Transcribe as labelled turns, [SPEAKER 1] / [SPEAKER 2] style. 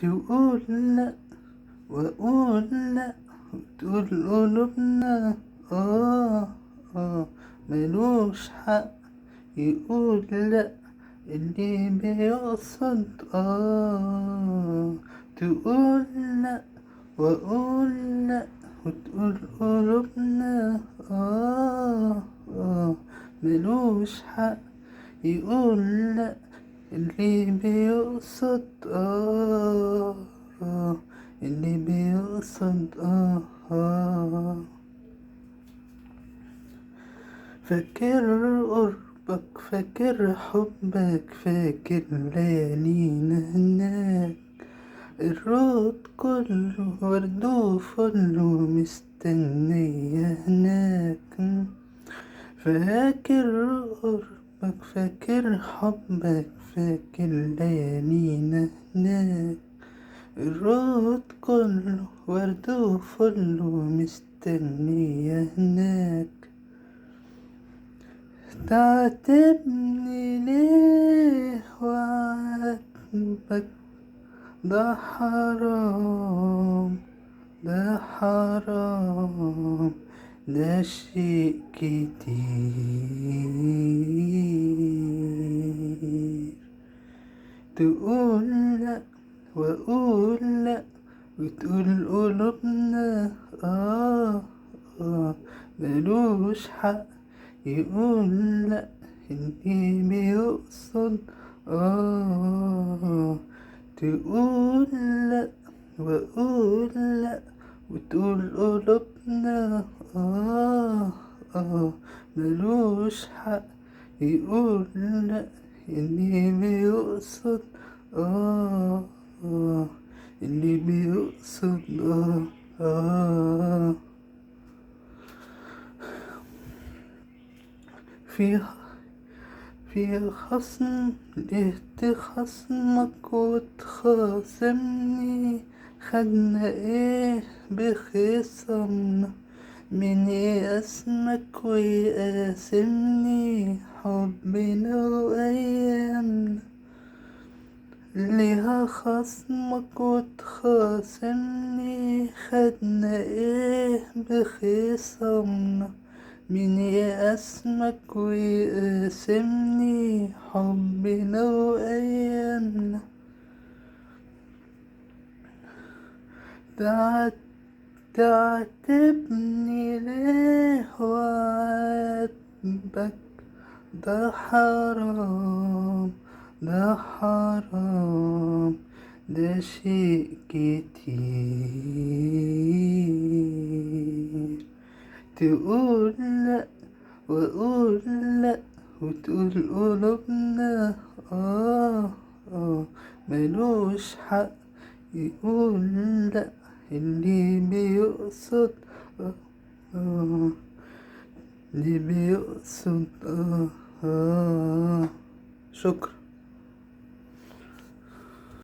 [SPEAKER 1] تقول لأ وأقول لأ، وتقول قلوبنا ملوش حق يقول لأ، اللي بيقصد تقول لأ وأقول لأ، وتقول قلوبنا ملوش حق يقول لأ، اللي بيقصد اللي بيقصد فاكر قربك، فاكر حبك، فاكر ليالينا هناك، الرود كله ورد وفل ومستنية هناك. فاكر قربك، فاكر حبك، فاكر ليالينا هناك، الرود كله ورد وفل ومستنية هناك. تعاتبني ليه وعاتبك؟ ده حرام، ده حرام، ده شيء كتير. تقول لأ وأقول لأ، وتقول قلوبنا ملوش حق يقول لأ، اللي بيقصد تقول لأ وأقول لأ، وتقول قلوبنا ملوش حق يقول لأ، اللي بيقصد اللي بيقصد في خصم، ليه تخصمك وتخاصمني؟ خدنا ايه بخصمنا؟ من يقاسمك ويقاسمني؟ حبنا وأيامنا. ليها خصمك وتخاصمني؟ خدنا ايه بخصمنا؟ من يقاسمك ويقاسمني؟ حبنا وأيامنا. تعاتبني ليه وعاتبك؟ ده حرام، ده حرام، ده شيء كتير. تقول لأ وأقول لأ، وتقول قلوبنا ملوش حق يقول لأ، اللي بيقصد اللي بيقصد شكرا.